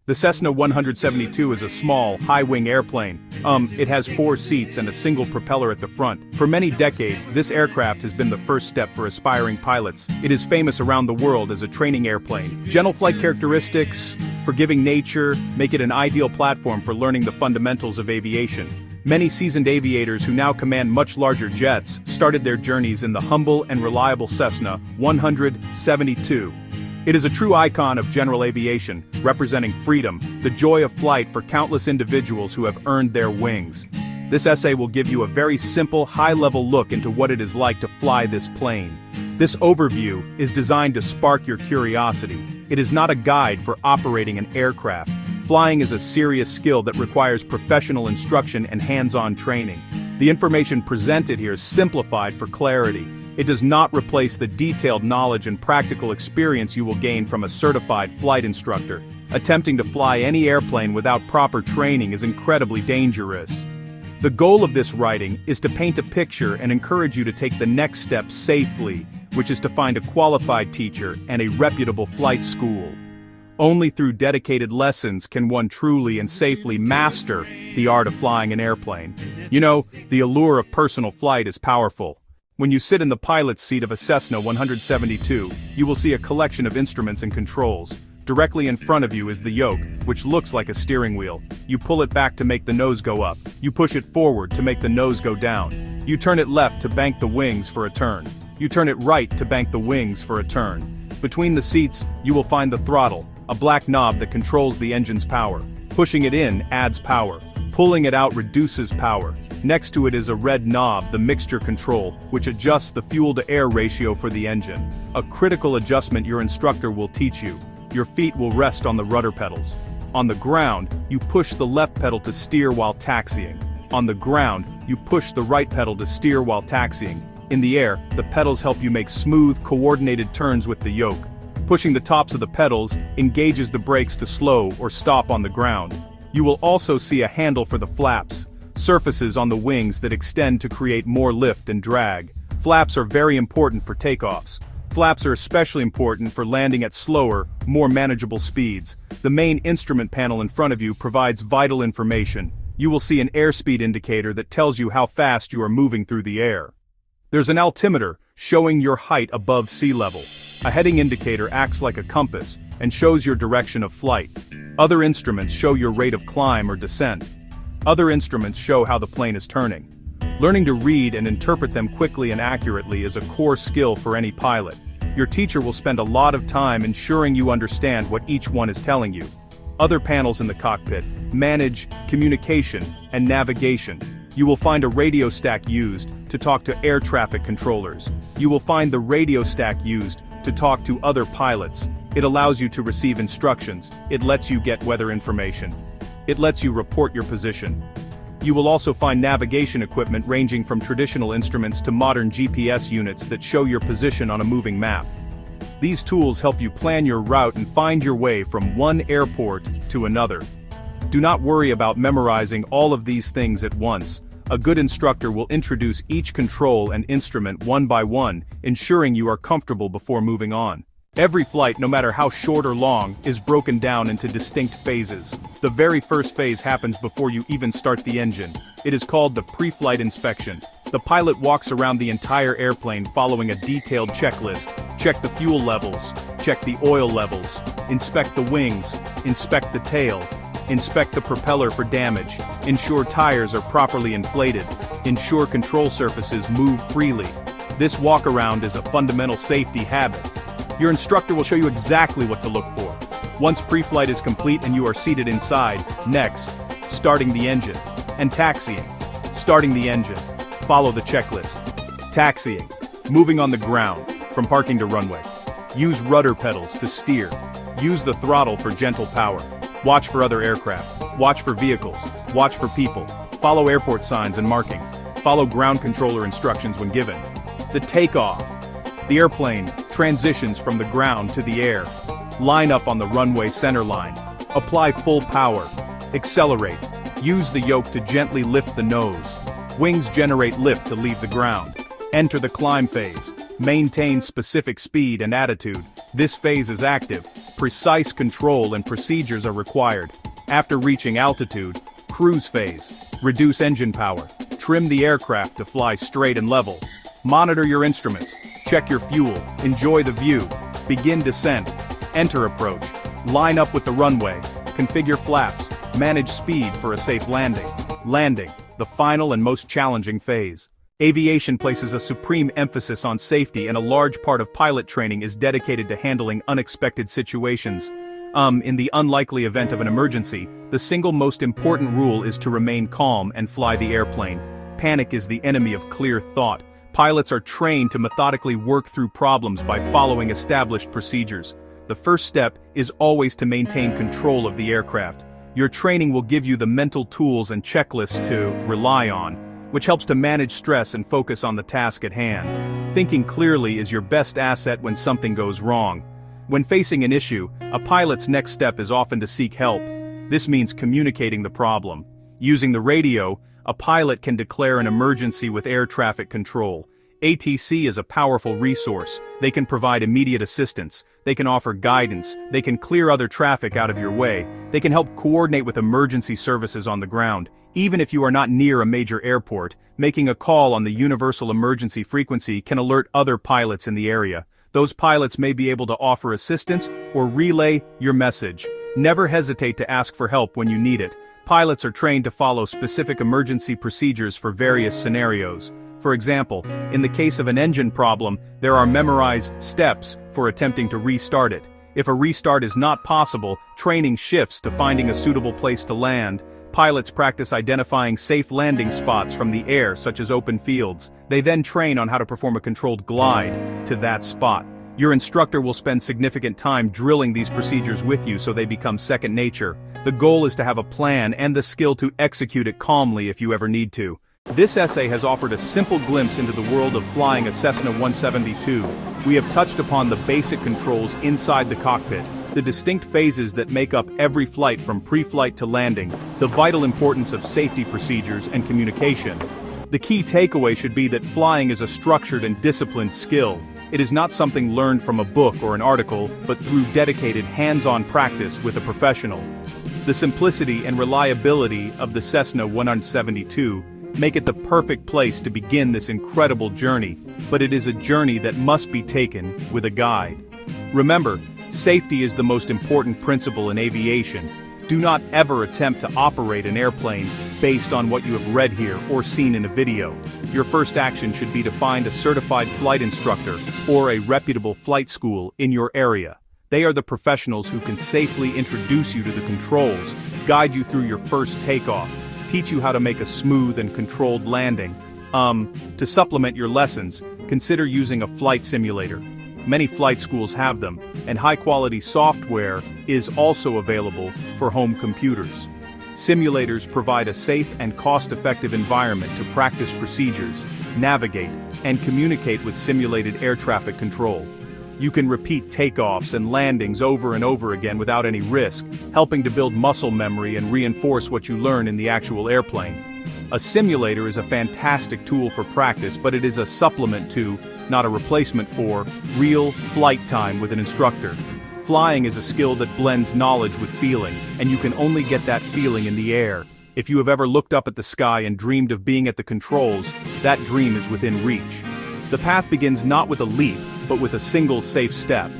The Cessna 172 is a small, high-wing airplane. It has 4 seats and a single propeller at the front. For many decades, this aircraft has been the first step for aspiring pilots. It is famous around the world as a training airplane. Gentle flight characteristics, forgiving nature, make it an ideal platform for learning the fundamentals of aviation. Many seasoned aviators who now command much larger jets started their journeys in the humble and reliable Cessna 172. It is a true icon of general aviation, representing freedom, the joy of flight for countless individuals who have earned their wings. This essay will give you a very simple, high-level look into what it is like to fly this plane. This overview is designed to spark your curiosity. It is not a guide for operating an aircraft. Flying is a serious skill that requires professional instruction and hands-on training. The information presented here is simplified for clarity. It does not replace the detailed knowledge and practical experience you will gain from a certified flight instructor. Attempting to fly any airplane without proper training is incredibly dangerous. The goal of this writing is to paint a picture and encourage you to take the next step safely, which is to find a qualified teacher and a reputable flight school. Only through dedicated lessons can one truly and safely master the art of flying an airplane. You know, the allure of personal flight is powerful. When you sit in the pilot's seat of a Cessna 172, you will see a collection of instruments and controls. Directly in front of you is the yoke, which looks like a steering wheel. You pull it back to make the nose go up. You push it forward to make the nose go down. You turn it left to bank the wings for a turn. You turn it right to bank the wings for a turn. Between the seats, you will find the throttle, a black knob that controls the engine's power. Pushing it in adds power. Pulling it out reduces power. Next to it is a red knob, the mixture control, which adjusts the fuel-to-air ratio for the engine. A critical adjustment your instructor will teach you. Your feet will rest on the rudder pedals. On the ground, you push the left pedal to steer while taxiing. On the ground, you push the right pedal to steer while taxiing. In the air, the pedals help you make smooth, coordinated turns with the yoke. Pushing the tops of the pedals engages the brakes to slow or stop on the ground. You will also see a handle for the flaps, surfaces on the wings that extend to create more lift and drag. Flaps are very important for takeoffs. Flaps are especially important for landing at slower, more manageable speeds. The main instrument panel in front of you provides vital information. You will see an airspeed indicator that tells you how fast you are moving through the air. There's an altimeter showing your height above sea level. A heading indicator acts like a compass and shows your direction of flight. Other instruments show your rate of climb or descent. Other instruments show how the plane is turning. Learning to read and interpret them quickly and accurately is a core skill for any pilot. Your teacher will spend a lot of time ensuring you understand what each one is telling you. Other panels in the cockpit manage communication and navigation. You will find a radio stack used to talk to air traffic controllers. You will find the radio stack used to talk to other pilots. It allows you to receive instructions. It lets you get weather information. It lets you report your position. You will also find navigation equipment ranging from traditional instruments to modern GPS units that show your position on a moving map. These tools help you plan your route and find your way from one airport to another. Do not worry about memorizing all of these things at once. A good instructor will introduce each control and instrument one by one, ensuring you are comfortable before moving on. Every flight, no matter how short or long, is broken down into distinct phases. The very first phase happens before you even start the engine. It is called the pre-flight inspection. The pilot walks around the entire airplane following a detailed checklist. Check the fuel levels, check the oil levels, inspect the wings, inspect the tail, inspect the propeller for damage, ensure tires are properly inflated, ensure control surfaces move freely. This walk-around is a fundamental safety habit. Your instructor will show you exactly what to look for. Once pre-flight is complete and you are seated inside, next, starting the engine, and taxiing. Starting the engine. Follow the checklist. Taxiing. Moving on the ground, from parking to runway. Use rudder pedals to steer. Use the throttle for gentle power. Watch for other aircraft. Watch for vehicles. Watch for people. Follow airport signs and markings. Follow ground controller instructions when given. The takeoff. The airplane transitions from the ground to the air. Line up on the runway center line. Apply full power. Accelerate. Use the yoke to gently lift the nose. Wings generate lift to leave the ground. Enter the climb phase. Maintain specific speed and attitude. This phase is active. Precise control and procedures are required. After reaching altitude, cruise phase. Reduce engine power. Trim the aircraft to fly straight and level. Monitor your instruments. Check your fuel. Enjoy the view. Begin descent. Enter approach. Line up with the runway. Configure flaps. Manage speed for a safe landing. Landing, the final and most challenging phase. Aviation places a supreme emphasis on safety, and a large part of pilot training is dedicated to handling unexpected situations. In the unlikely event of an emergency, the single most important rule is to remain calm and fly the airplane. Panic is the enemy of clear thought. Pilots are trained to methodically work through problems by following established procedures. The first step is always to maintain control of the aircraft. Your training will give you the mental tools and checklists to rely on, which helps to manage stress and focus on the task at hand. Thinking clearly is your best asset when something goes wrong. When facing an issue, a pilot's next step is often to seek help. This means communicating the problem. Using the radio, a pilot can declare an emergency with air traffic control. ATC is a powerful resource. They can provide immediate assistance. They can offer guidance. They can clear other traffic out of your way. They can help coordinate with emergency services on the ground. Even if you are not near a major airport, making a call on the universal emergency frequency can alert other pilots in the area. Those pilots may be able to offer assistance or relay your message. Never hesitate to ask for help when you need it. Pilots are trained to follow specific emergency procedures for various scenarios. For example, in the case of an engine problem, there are memorized steps for attempting to restart it. If a restart is not possible, training shifts to finding a suitable place to land. Pilots practice identifying safe landing spots from the air, such as open fields. They then train on how to perform a controlled glide to that spot. Your instructor will spend significant time drilling these procedures with you so they become second nature. The goal is to have a plan and the skill to execute it calmly if you ever need to. This essay has offered a simple glimpse into the world of flying a Cessna 172. We have touched upon the basic controls inside the cockpit, the distinct phases that make up every flight from pre-flight to landing, the vital importance of safety procedures and communication. The key takeaway should be that flying is a structured and disciplined skill. It is not something learned from a book or an article, but through dedicated hands-on practice with a professional. The simplicity and reliability of the Cessna 172 make it the perfect place to begin this incredible journey, but it is a journey that must be taken with a guide. Remember, safety is the most important principle in aviation. Do not ever attempt to operate an airplane based on what you have read here or seen in a video. Your first action should be to find a certified flight instructor or a reputable flight school in your area. They are the professionals who can safely introduce you to the controls, guide you through your first takeoff, teach you how to make a smooth and controlled landing. To supplement your lessons, consider using a flight simulator. Many flight schools have them, and high-quality software is also available for home computers. Simulators provide a safe and cost-effective environment to practice procedures, navigate, and communicate with simulated air traffic control. You can repeat takeoffs and landings over and over again without any risk, helping to build muscle memory and reinforce what you learn in the actual airplane. A simulator is a fantastic tool for practice, but it is a supplement to, not a replacement for, real flight time with an instructor. Flying is a skill that blends knowledge with feeling, and you can only get that feeling in the air. If you have ever looked up at the sky and dreamed of being at the controls, that dream is within reach. The path begins not with a leap, but with a single safe step.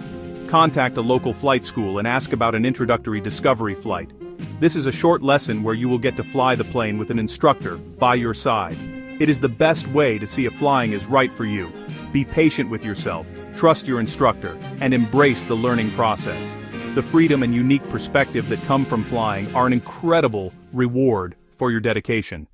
Contact a local flight school and ask about an introductory discovery flight. This is a short lesson where you will get to fly the plane with an instructor by your side. It is the best way to see if flying is right for you. Be patient with yourself, trust your instructor, and embrace the learning process. The freedom and unique perspective that come from flying are an incredible reward for your dedication.